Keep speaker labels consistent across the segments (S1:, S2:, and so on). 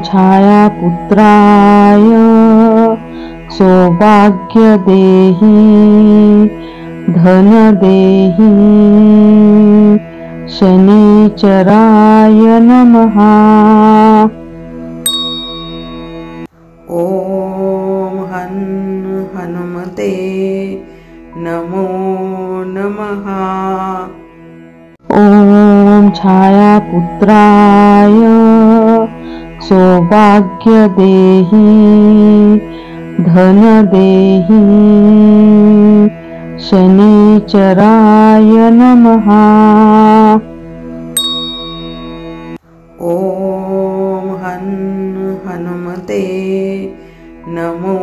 S1: छायापुत्राय सौभाग्य देहि धन देहि शनिचराय नमः।
S2: ॐ हनुमते नमो नमः।
S1: ॐ छायापुत्राय सौभाग्य देहि धन देहि शनिचराय नमः।
S2: ॐ हनुमते नमो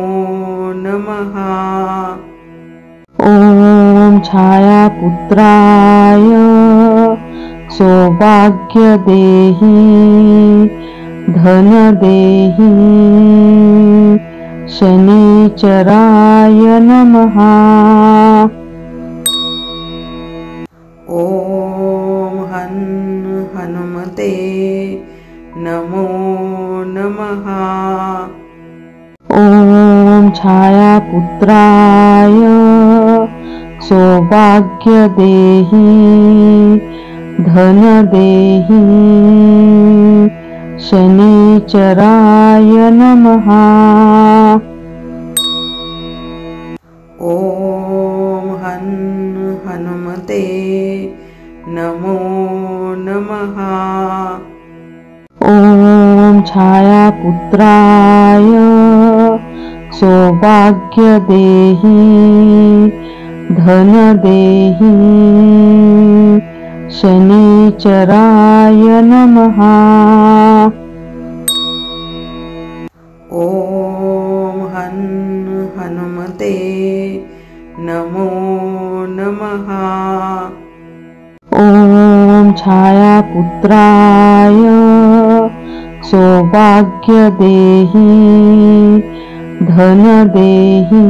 S2: नमः।
S1: ॐ छायापुत्राय सौभाग्य देहि धन देहि शनिचराय नमः।
S2: ॐ हनुमते नमो नमः।
S1: ॐ छायापुत्राय सौभाग्य देहि धन देहि शनिचराय नमः।
S2: ॐ हनुमते नमो नमः।
S1: ॐ छायापुत्राय सौभाग्य देहि धन देहि शनिचराय नमः।
S2: ॐ हनुमते नमो नमः।
S1: ॐ छायापुत्राय सौभाग्य देहि धन देहि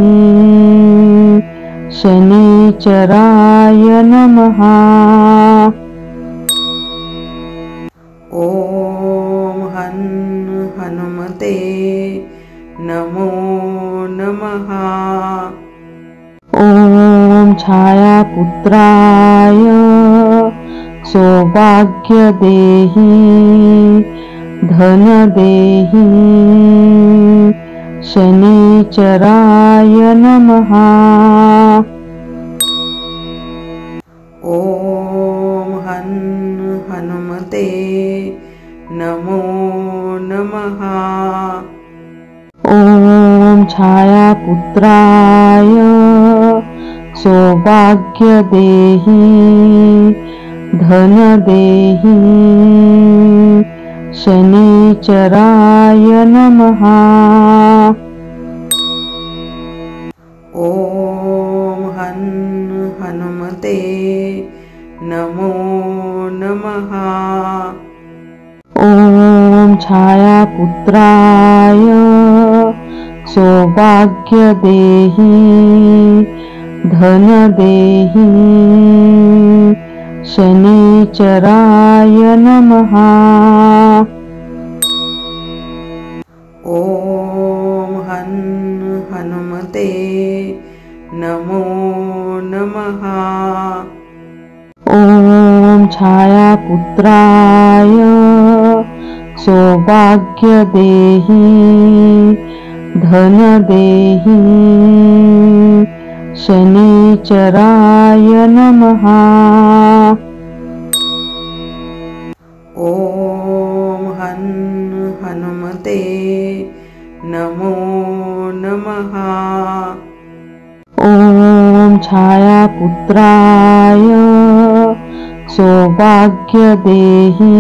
S1: शनिचराय नमः।
S2: ॐ हनुमते नमो नमः।
S1: ॐ छायापुत्राय सौभाग्य देहि धन देहि शनिचराय नमः।
S2: ॐ हनुमते नमो नमः।
S1: ॐ छायापुत्राय सौभाग्य देहि धन देहि शनिचराय नमः।
S2: ॐ हनुमते नमो नमः।
S1: ॐ छायापुत्राय सौभाग्य देहि धन देहि शनिचराय नमः।
S2: ॐ हनुमते नमो नमः।
S1: ॐ छायापुत्राय सौभाग्य देहि धन देहि शनिचराय नमः।
S2: ॐ हनुमते नमो नमः।
S1: ॐ छायापुत्राय सौभाग्य देहि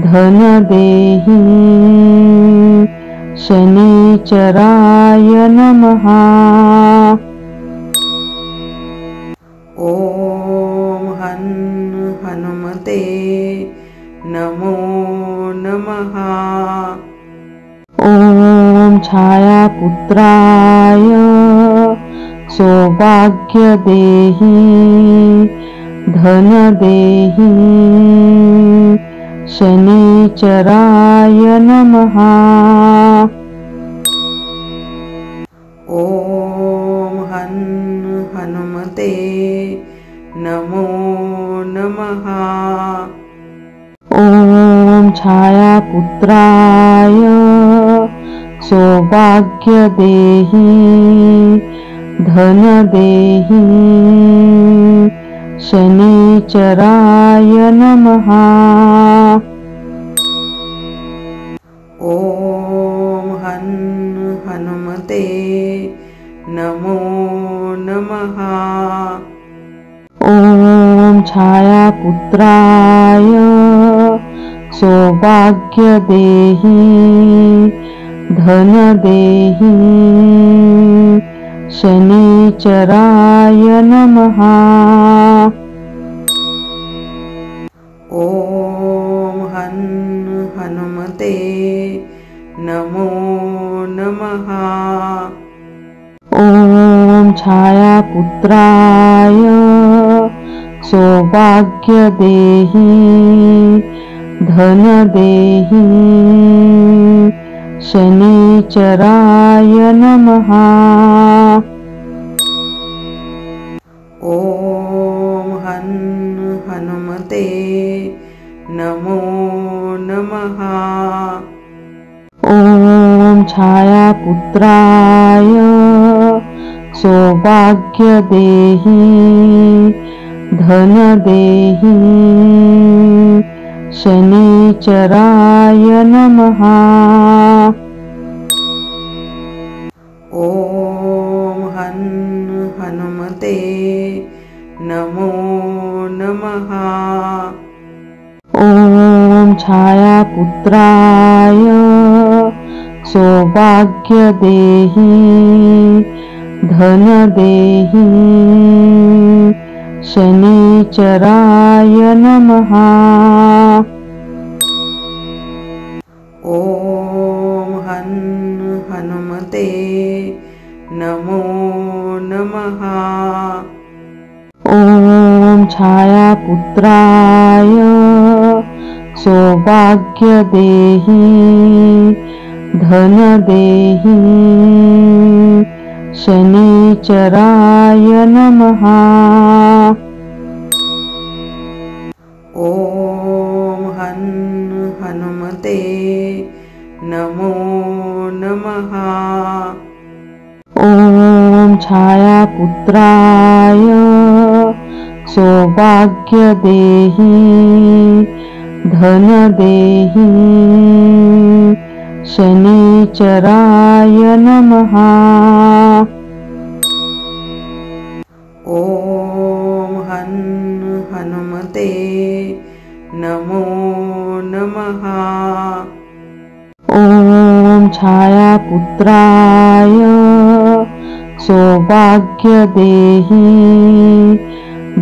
S1: धन देहि शनिचराय नमः।
S2: ॐ हनुमते नमो नमः।
S1: ॐ छायापुत्राय सौभाग्य देहि धन देहि शनिचराय नमः।
S2: ॐ हं हनुमते नमो नमः।
S1: ॐ छायापुत्राय सौभाग्यदेहि धनदेहि शनिचराय नमः।
S2: ॐ हं हनुमते नमो नमः।
S1: ॐ छायापुत्राय सौभाग्यदेहि धनदेहि शनिचराय नमः।
S2: ॐ हं हनुमते नमो नमः।
S1: ॐ छायापुत्राय सौभाग्यदेहि धनदेहि शनिचराय नमः।
S2: ॐ हं हनुमते नमो नमः।
S1: ॐ छायापुत्राय सौभाग्यदेहि धनदेहि शनिचराय नमः।
S2: ॐ हं हनुमते नमो नमः।
S1: ॐ छायापुत्राय सौभाग्यदेहि धनदेहि शनिचराय नमः।
S2: ॐ हं हनुमते नमो नमः।
S1: ॐ छायापुत्राय सौभाग्यदेहि धनदेहि शनिचराय नमः।
S2: ॐ हं हनुमते नमो नमः।
S1: ॐ छायापुत्राय सौभाग्यदेहि धनदेहि शनिचराय नमः।
S2: ॐ हं हनुमते नमो नमः।
S1: ॐ छायापुत्राय सौभाग्यदेहि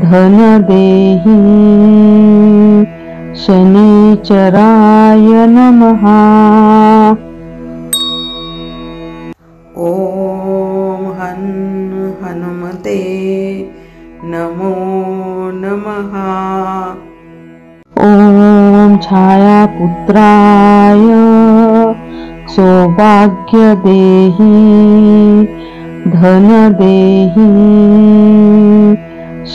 S1: धनदेहि शनिचराय नमः।
S2: ॐ हं हनुमते नमो नमः।
S1: ॐ छायापुत्राय सौभाग्यदेहि धनदेहि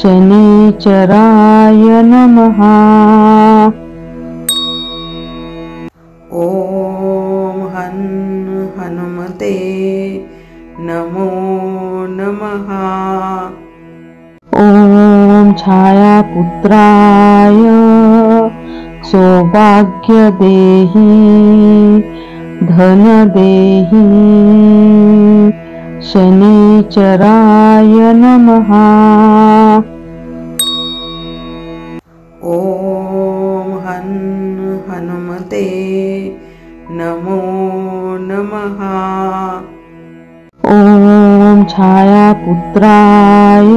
S1: शनिचराय नमः।
S2: ॐ हं हनुमते नमो नमः।
S1: ॐ छायापुत्राय सौभाग्यदेहि धनदेहि शनिचराय नमः।
S2: ॐ हं हनुमते नमो नमः।
S1: ॐ छायापुत्राय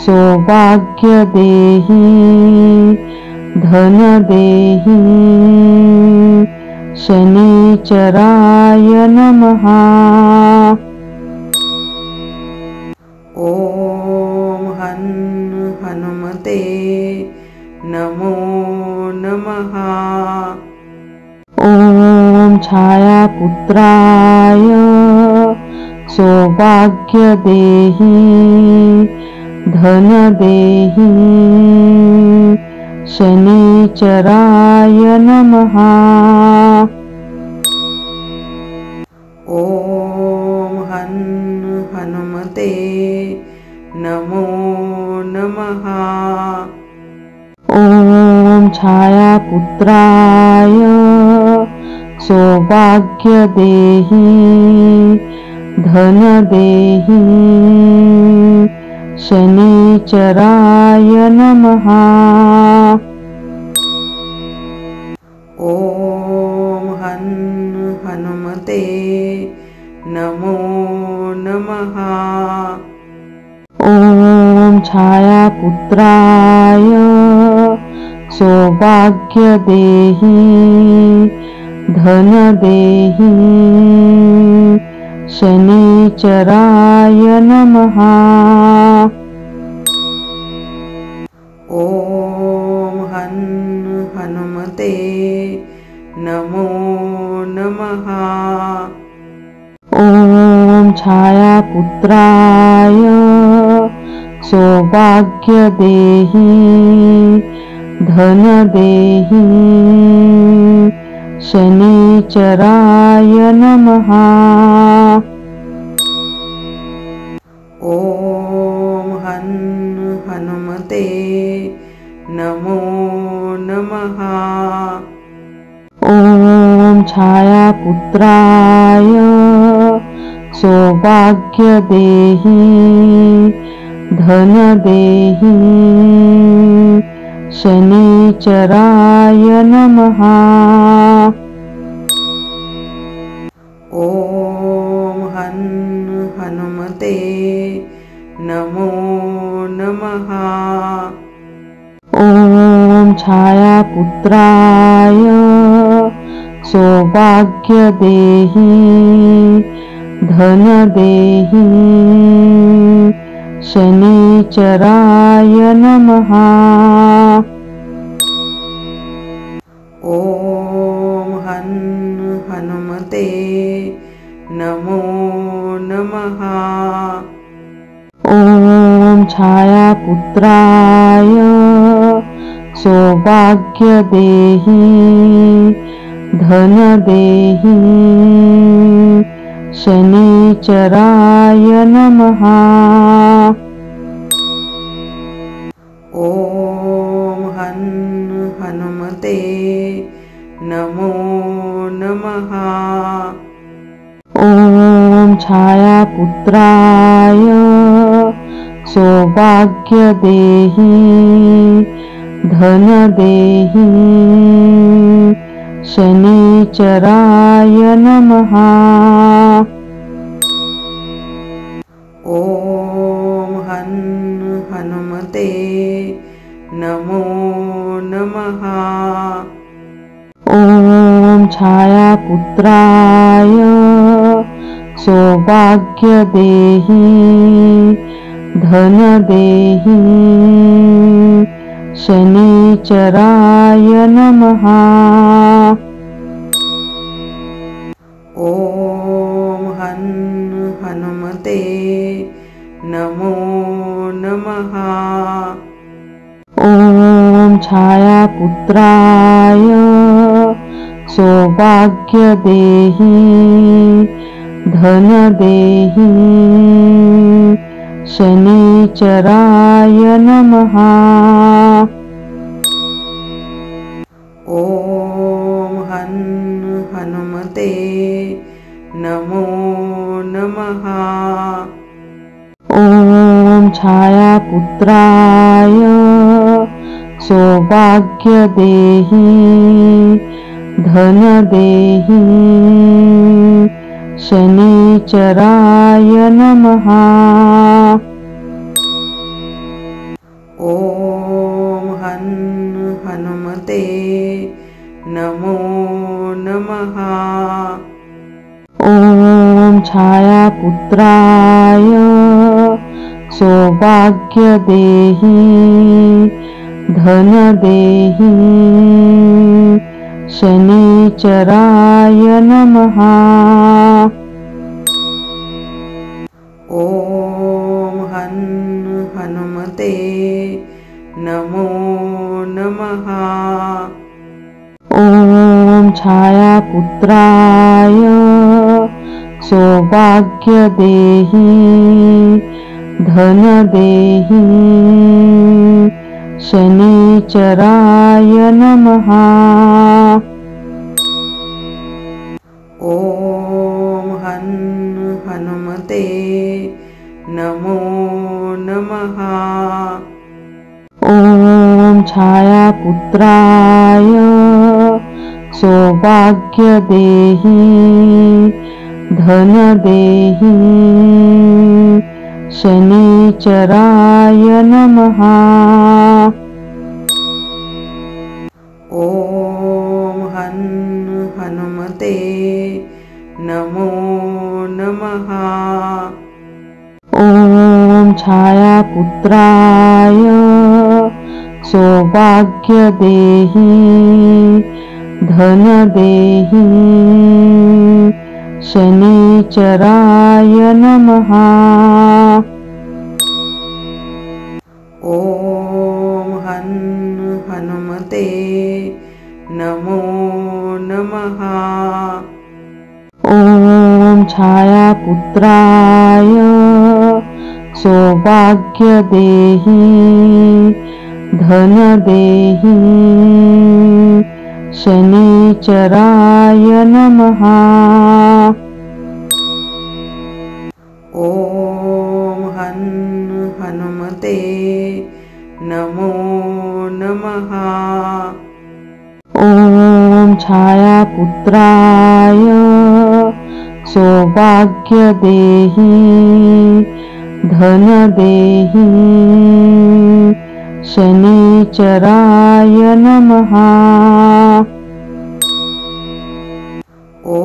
S1: सौभाग्यदेहि धनदेहि शनिचराय नमः। ॐ
S2: हं हनुमते नमो नमः।
S1: छायापुत्राय सौभाग्यदेहि धनदेहि शनिचराय नमः।
S2: ॐ हं हनुमते नमो नमः।
S1: ॐ छायापुत्राय सौभाग्यदेहि धनदेहि शनिचराय नमः।
S2: ॐ हं हनुमते नमो नमः।
S1: ॐ छायापुत्राय सौभाग्यदेहि धनदेहि शनिचराय नमः।
S2: ॐ हं हनुमते नमो नमः।
S1: ॐ छायापुत्राय सौभाग्यदेहि धनदेहि शनिचराय नमः।
S2: ॐ हं हनुमते नमो नमः।
S1: ॐ छायापुत्राय सौभाग्यदेहि धनदेहि शनिचराय नमः।
S2: ॐ हं हनुमते नमो नमः।
S1: ॐ छायापुत्राय सौभाग्यदेहि धनदेहि शनिचराय नमः।
S2: ॐ हं हनुमते नमो नमः।
S1: ॐ छायापुत्राय सौभाग्यदेहि धनदेहि शनिचराय नमः।
S2: ॐ हं हनुमते नमो नमः।
S1: ॐ छायापुत्राय सौभाग्यदेहि धनदेहि शनिचराय नमः।
S2: ॐ हं हनुमते नमो नमः।
S1: ॐ छायापुत्राय सौभाग्यदेहि धनदेहि शनिचराय नमः।
S2: ॐ हं हनुमते नमो नमः।
S1: ॐ छायापुत्राय सौभाग्यदेहि धनदेहि शनिचराय नमः।
S2: ॐ हं हनुमते नमो नमः।
S1: ॐ छायापुत्राय सौभाग्यदेहि धनदेहि शनिचराय नमः।
S2: ॐ हं हनुमते नमो नमः।
S1: ॐ छायापुत्राय सौभाग्यदेहि धनदेहि शनिचराय नमः।
S2: ॐ हनुमते नमो नमः।
S1: ॐ छायापुत्राय सौभाग्यदेहि धनदेहि शनिचराय नमः।
S2: ॐ हनुमते नमो नमः।
S1: ॐ छायापुत्राय सौभाग्यदेहि धनदेहि शनिचराय नमः।
S2: ॐ हनुमते नमो नमः।
S1: ॐ छायापुत्राय सौभाग्यदेहि धनदेहि शनिचराय नमः।
S2: ॐ हनुमते नमो नमः।
S1: ॐ छायापुत्राय सौभाग्यदेहि धनदेहि शनिचराय नमः।
S2: ॐ हनुमते नमो नमः।
S1: ॐ छायापुत्राय सौभाग्यदेहि धनदेहि शनिचराय नमः।
S2: ॐ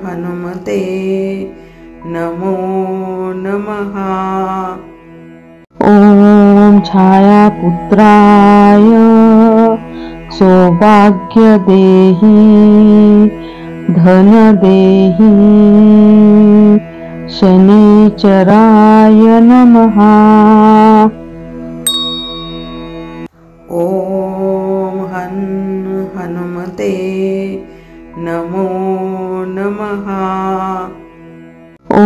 S2: हनुमते नमो नमः।
S1: ॐ छायापुत्राय सौभाग्यदेहि धनदेहि शनिचराय नमः।
S2: ॐ हनुमते नमो नमः।
S1: ॐ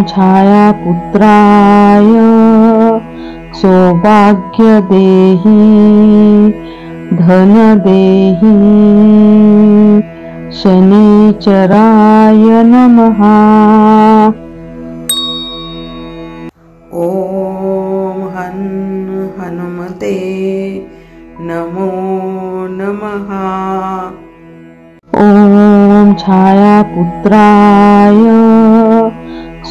S1: छायापुत्राय सौभाग्यदेहि धनदेहि शनिचराय नमः।
S2: ॐ हनुमते नमो नमः।
S1: ॐ छायापुत्राय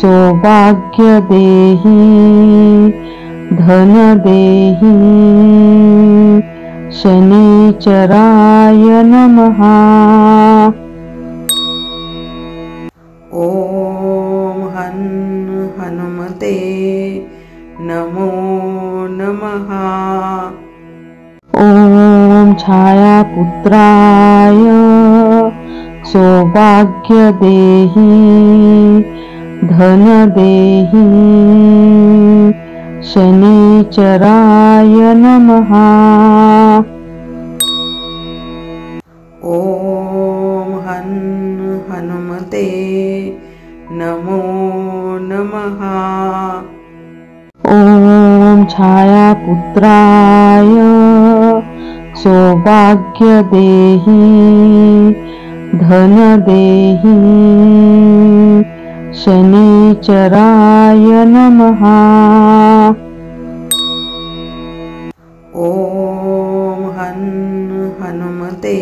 S1: सौभाग्यदेहि धनदेहि शनिचराय नमः।
S2: ॐ हनुमते नमो नमः।
S1: ॐ छायापुत्राय सौभाग्यदेहि धनदेहि शनिचराय नमः।
S2: ॐ हनुमते नमो नमः।
S1: ॐ छायापुत्राय सौभाग्यदेहि धनदेहि शनिचराय नमः।
S2: ॐ हनुमते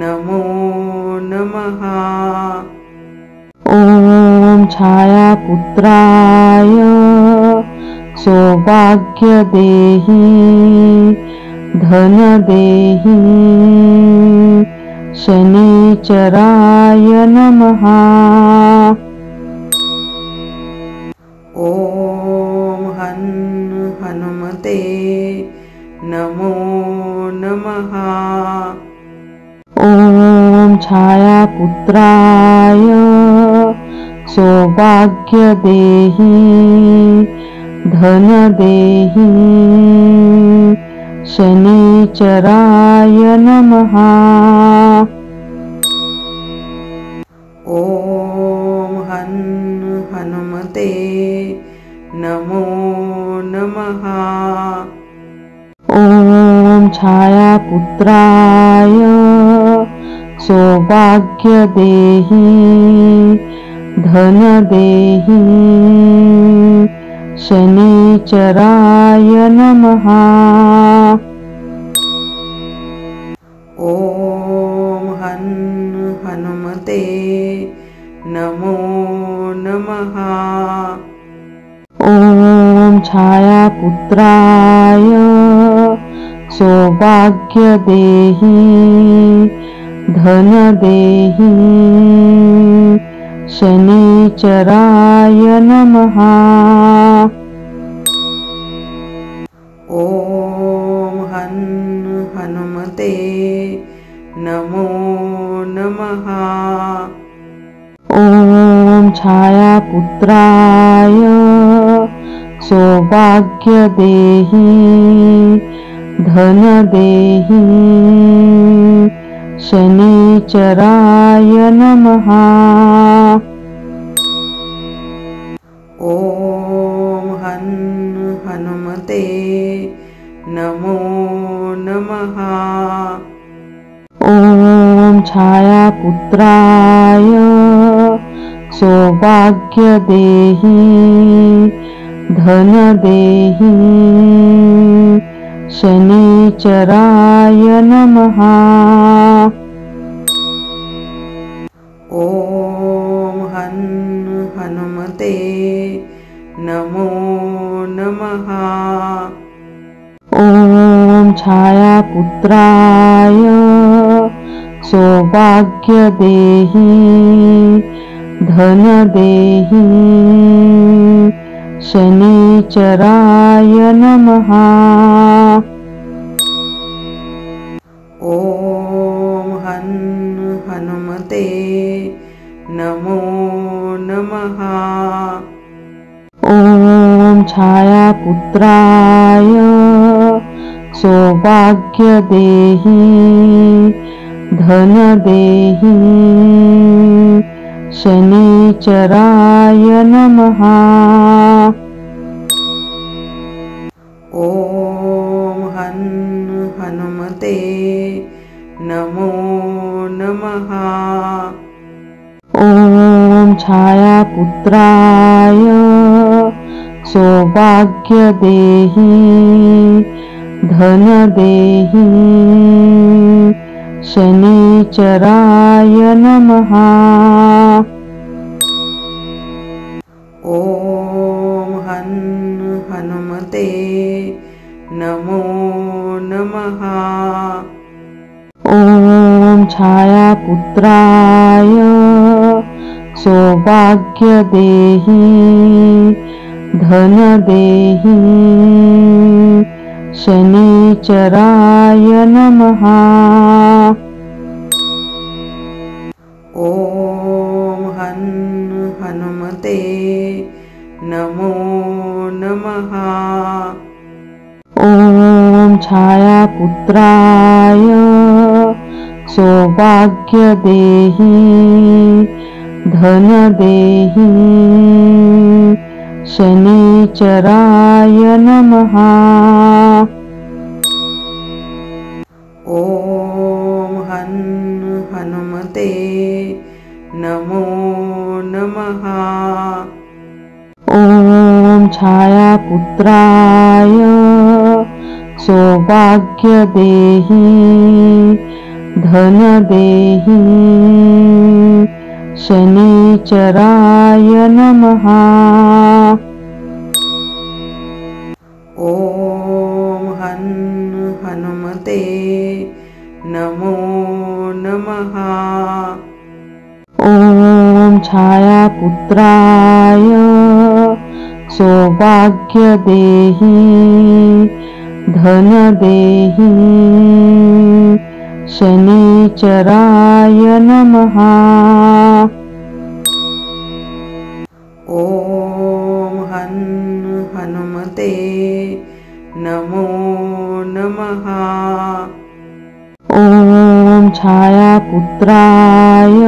S2: नमो नमः।
S1: ॐ छायापुत्राय सौभाग्यदेहि धनदेहि शनिचराय नमः। ॐ
S2: हनुमते नमो नमः। नमः।
S1: ॐ छायापुत्राय सौभाग्यदेहि धनदेहि शनिचराय नमः।
S2: ॐ हनुमते नमो नमः।
S1: ॐ छायापुत्राय सौभाग्यदेहि धनदेहि शनिचराय नमः।
S2: ॐ हनुमते नमो नमः।
S1: ॐ छायापुत्राय सौभाग्यदेहि धनदेहि शनिचराय नमः।
S2: ॐ हनुमते नमो नमः।
S1: ॐ छायापुत्राय सौभाग्यदेहि धनदेहि शनिचराय नमः।
S2: ॐ हनुमते नमो नमः।
S1: ॐ छायापुत्राय सौभाग्यदेहि धनदेहि शनिचराय नमः।
S2: ॐ हनुमते नमो नमः।
S1: ॐ छायापुत्राय सौभाग्यदेहि धनदेहि शनिचराय नमः।
S2: ॐ हनुमते नमो नमः।
S1: ॐ छायापुत्राय सौभाग्यदेहि धनदेहि शनिचराय नमः।
S2: ॐ हनुमते नमो नमः।
S1: ॐ छायापुत्राय सौभाग्यदेहि धनदेहि शनिचराय नमः।
S2: ॐ हनुमते नमो नमः।
S1: ॐ छायापुत्राय सौभाग्यदेहि धनदेहि शनिचराय नमः।
S2: ॐ हनुमते नमो नमः।
S1: ॐ छायापुत्राय सौभाग्यदेहि धनदेहि शनिचराय नमः।
S2: ॐ हनुमते नमो नमः।
S1: ॐ छायापुत्राय सौभाग्यदेहि धनदेहि शनिचराय नमः।
S2: ॐ हनुमते नमो नमः।
S1: ॐ छायापुत्राय सौभाग्यदेहि धन देहि शनिचराय नमः।
S2: ॐ हन् हनुमते नमो नमः।
S1: ॐ छायापुत्राय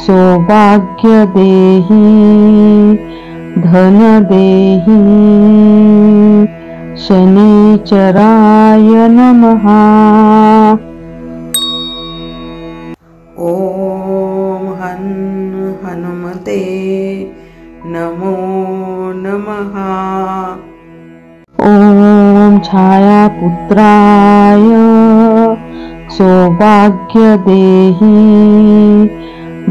S1: सौभाग्य देहि धन देहि शनिचराय नमः।
S2: ॐ हन् हनुमते नमो नमः।
S1: ॐ छायापुत्राय सौभाग्य देहि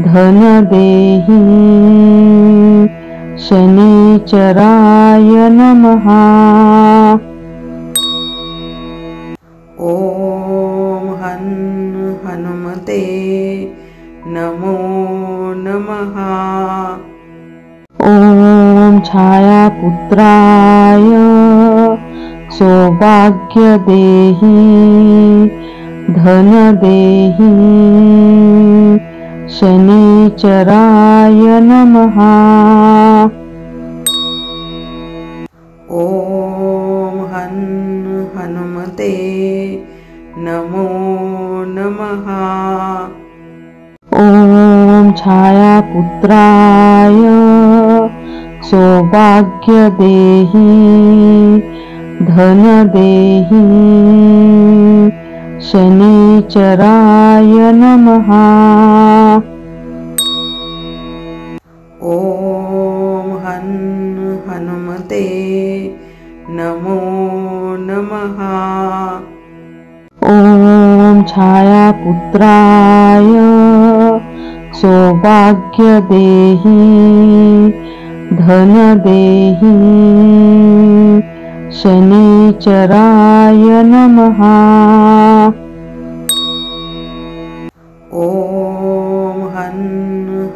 S1: धन देहि शनिचराय नमः।
S2: ॐ हन् हनुमते नमो नमः।
S1: ॐ छायापुत्राय सौभाग्य देहि धन देहि शनिचराय नमः।
S2: ॐ हन् हनुमते नमो नमः।
S1: ॐ छायापुत्राय सौभाग्य देहि धन देहि शनिचराय नमः।
S2: ॐ हन् हनुमते नमो नमः।
S1: ॐ छायापुत्राय सौभाग्य देहि धन देहि शनिचराय नमः।
S2: ॐ हन्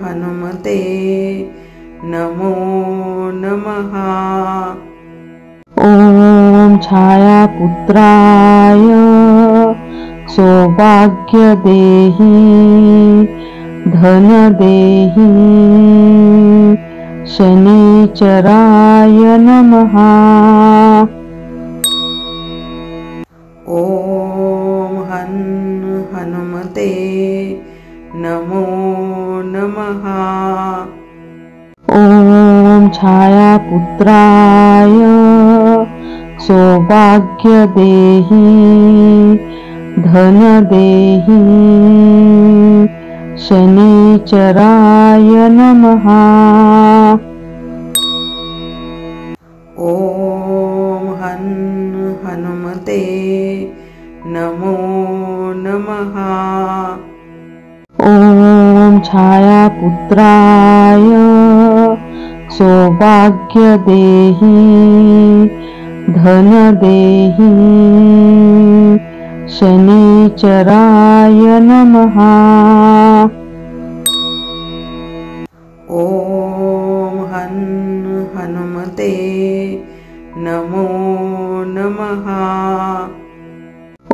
S2: हनुमते नमो नमः।
S1: ॐ छायापुत्राय सौभाग्य देहि धन देहि शनिचराय नमः।
S2: ॐ हन् हनुमते नमो नमः।
S1: ॐ छायापुत्राय सौभाग्य देहि धन देहि शनिचराय नमः।
S2: ॐ हन् हनुमते नमो नमः।
S1: ॐ छायापुत्राय सौभाग्य देहि धन देहि शनिचराय नमः।
S2: ॐ हन् हनुमते नमो नमः।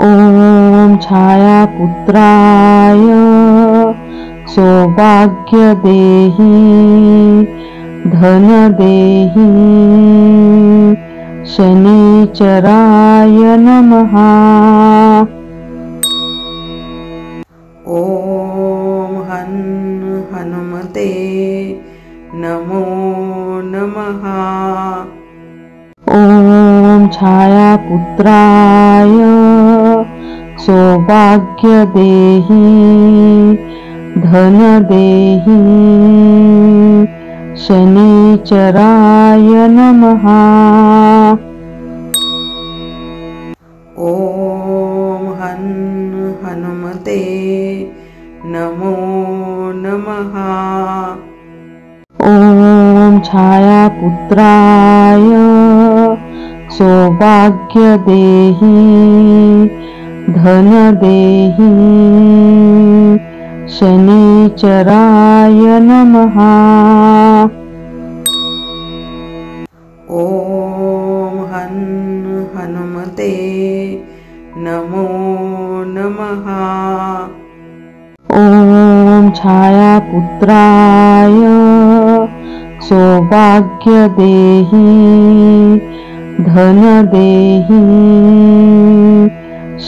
S1: ॐ छायापुत्राय सौभाग्य देहि धन देहि शनिचराय नमः।
S2: ॐ हन् हनुमते नमो नमः।
S1: ॐ छायापुत्राय सौभाग्य देहि धन देहि शनिचराय नमः।
S2: ॐ हन् हनुमते नमो नमः।
S1: ॐ छायापुत्राय सौभाग्य देहि धन देहि शनिचराय नमः। ॐ
S2: हन् हनुमते नमः।
S1: ॐ छायापुत्राय सौभाग्यदेहि धनदेहि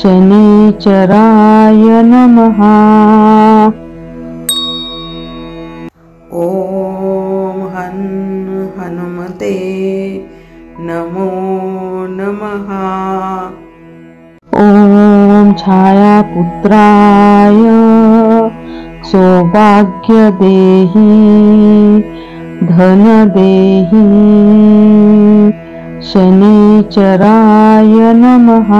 S1: शनिचराय नमः।
S2: ॐ हनुमते नमो नमः।
S1: ॐ छायापुत्राय सौभाग्यदेहि धनदेहि शनिचराय नमः।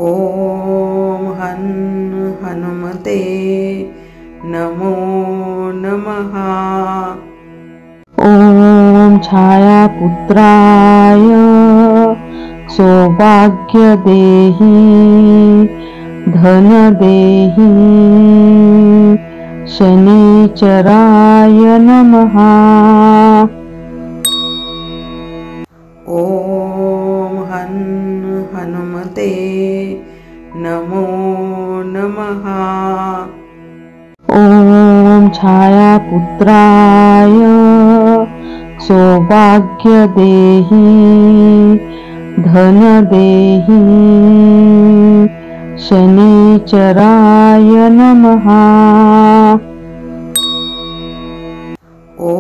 S2: ॐ हनुमते नमो नमः।
S1: ॐ छायापुत्राय सौभाग्यदेहि धनदेहि शनिचराय नमः।
S2: ॐ हनुमते नमो नमः।
S1: ॐ छायापुत्राय सौभाग्यदेहि धनदेहि शनिचराय नमः।
S2: ॐ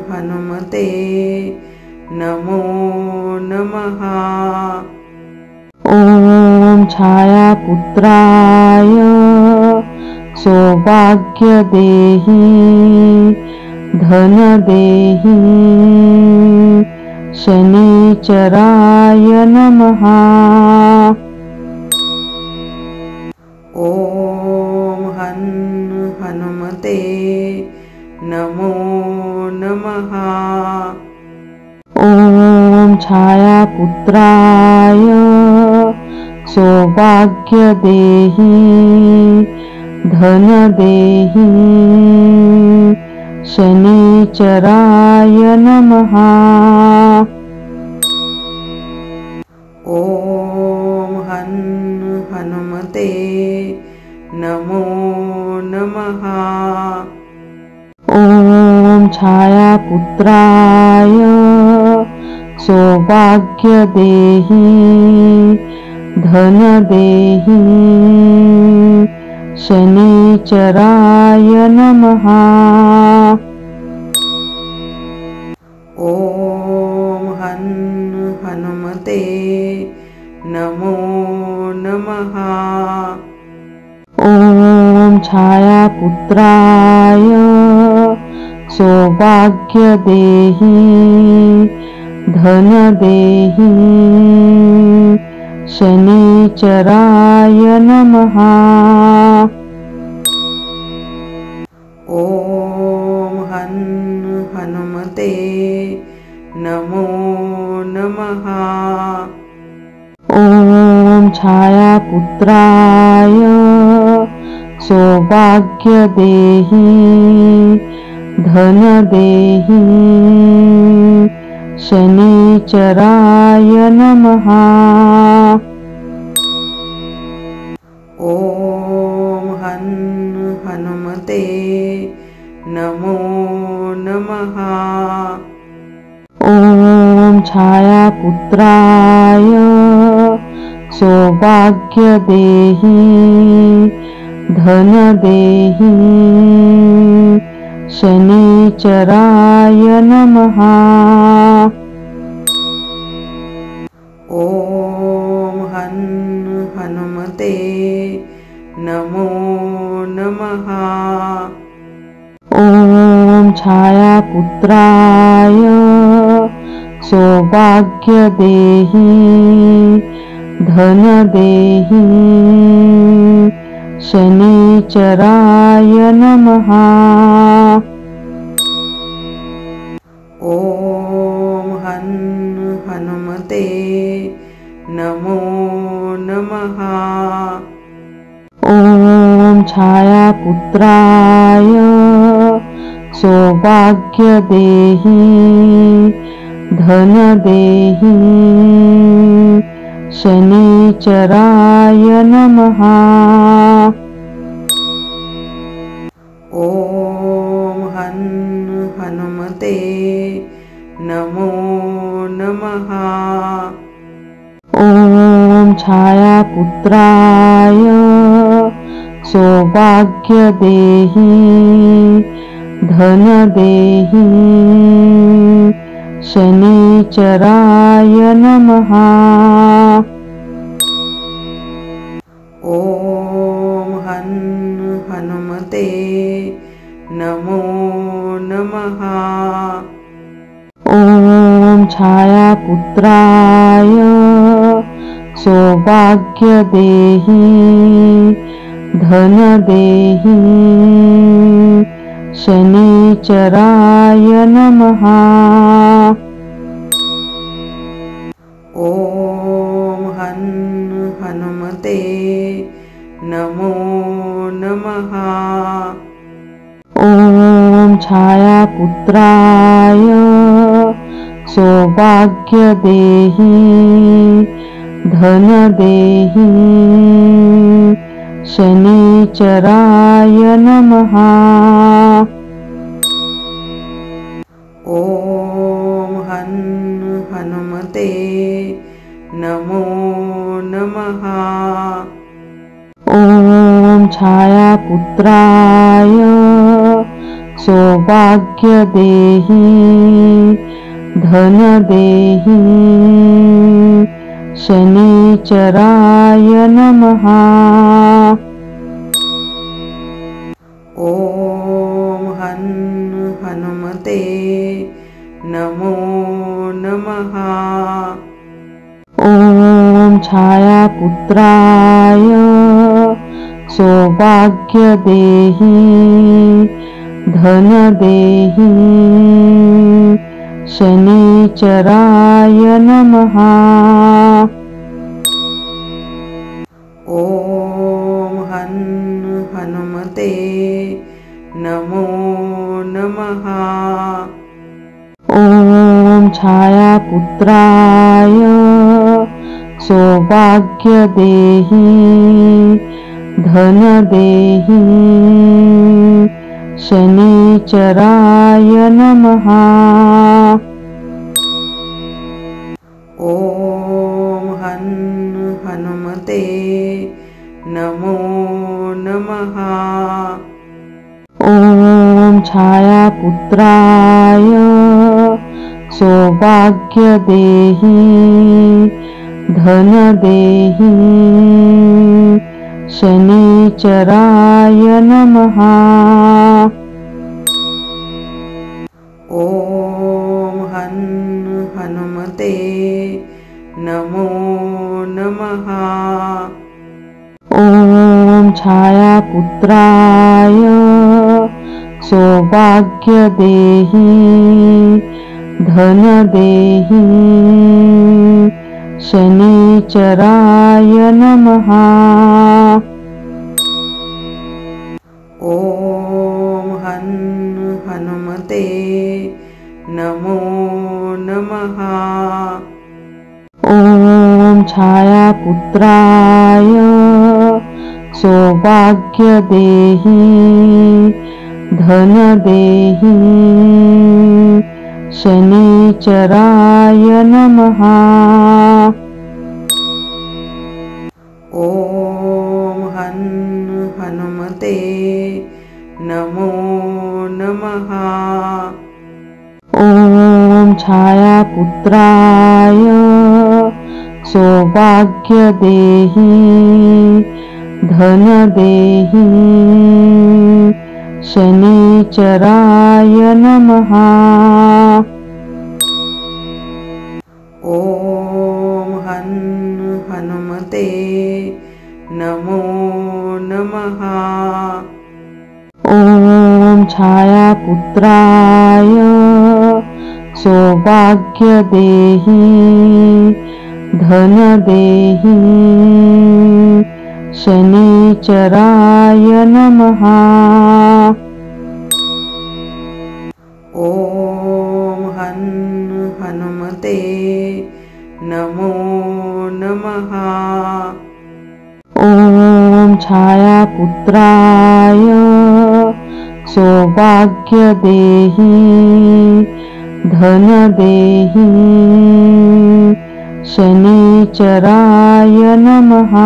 S2: हनुमते नमो नमः।
S1: ॐ छायापुत्राय सौभाग्यदेहि धनदेहि शनिचराय नमः।
S2: ॐ हनुमते नमो नमः।
S1: ॐ छायापुत्राय सौभाग्यदेहि धनदेहि शनिचराय नमः।
S2: ॐ हनुमते नमो नमः।
S1: ॐ छायापुत्राय सौभाग्यदेहि धनदेहि शनिचराय नमः।
S2: ॐ हनुमते नमो नमः।
S1: ॐ छायापुत्राय सौभाग्यदेहि धनदेहि शनिचराय नमः।
S2: ॐ हनुमते नमो नमः।
S1: ॐ छायापुत्राय सौभाग्यदेहि धनदेहि शनिचराय नमः।
S2: ॐ हनुमते नमो नमः।
S1: ॐ छायापुत्राय सौभाग्यदेहि धनदेहि शनिचराय नमः।
S2: ॐ हनुमते नमो नमः।
S1: ॐ छायापुत्राय सौभाग्यदेहि धनदेहि शनिचराय नमः।
S2: ॐ हनुमते नमो नमः।
S1: ॐ छायापुत्राय सौभाग्यदेहि धन देहि शनिचराय नमः।
S2: ॐ हं हनुमते नमो नमः।
S1: ॐ छायापुत्राय सौभाग्य देहि धन देहि शनिचराय नमः।
S2: ॐ हं हनुमते नमो नमः।
S1: ॐ छायापुत्राय सौभाग्य देहि धन देहि शनिचराय नमः।
S2: ॐ हं हनुमते नमो नमः।
S1: ॐ छायापुत्राय सौभाग्य देहि धन देहि शनिचराय नमः।
S2: ॐ हं हनुमते नमो नमः।
S1: ॐ छायापुत्राय सौभाग्य देहि धन देहि शनिचराय नमः।
S2: ॐ हं हनुमते नमो नमः।
S1: ॐ छायापुत्राय सौभाग्य देहि धन देहि शनिचराय नमः।
S2: ॐ हं हनुमते नमो नमः।
S1: ॐ छायापुत्राय सौभाग्य देहि धन देहि शनिचराय नमः।
S2: ॐ हं हनुमते नमो नमः।
S1: ॐ छायापुत्राय सौभाग्य देहि धन देहि शनिचराय नमः।
S2: ॐ हं हनुमते नमो नमः।
S1: ॐ छायापुत्राय सौभाग्य देहि धन देहि शनिचराय नमः।
S2: ॐ हं हनुमते नमो नमः।
S1: ॐ छायापुत्राय सौभाग्य देहि धन देहि शनिचराय नमः।
S2: ॐ हं हनुमते नमो नमः।
S1: ॐ छायापुत्राय सौभाग्य देहि धन देहि शनिचराय नमः।
S2: ॐ हं हनुमते नमो नमः।
S1: ॐ छायापुत्राय सौभाग्य देहि धन देहि शनिचराय नमः। ॐ
S2: हं हनुमते नमः।
S1: ॐ छायापुत्राय सौभाग्यदेहि धनदेहि शनिचराय नमः।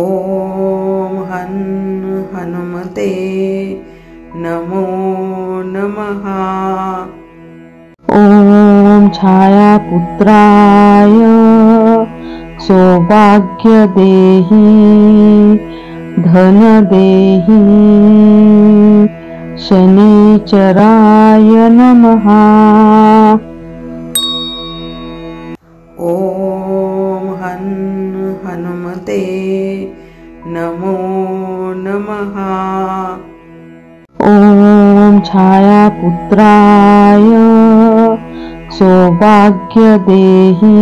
S2: ॐ हनुमते नमो नमः।
S1: ॐ छायापुत्राय सौभाग्यदेहि धनदेहि शनिचराय नमः।
S2: ॐ हनुमते नमो नमः।
S1: ॐ छायापुत्राय सौभाग्यदेहि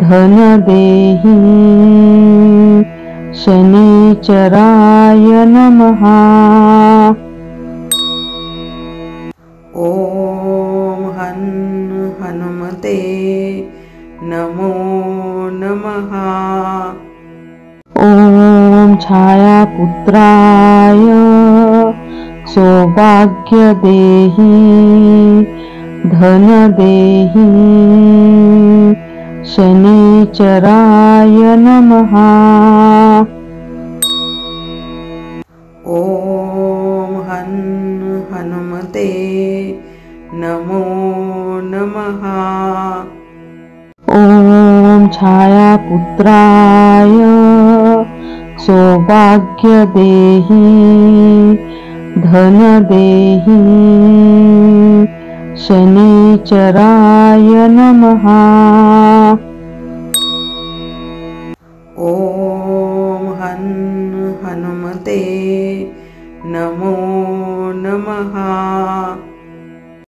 S1: धनदेहि शनिचराय नमः।
S2: ॐ हनुमते नमो नमः।
S1: ॐ छायापुत्राय सौभाग्यदेहि धनदेहि शनिचराय नमः।
S2: ॐ हनुमते नमो नमः।
S1: ॐ छायापुत्राय सौभाग्यदेहि धनदेहि शनिचराय नमः।
S2: ॐ हनुमते नमो नमः।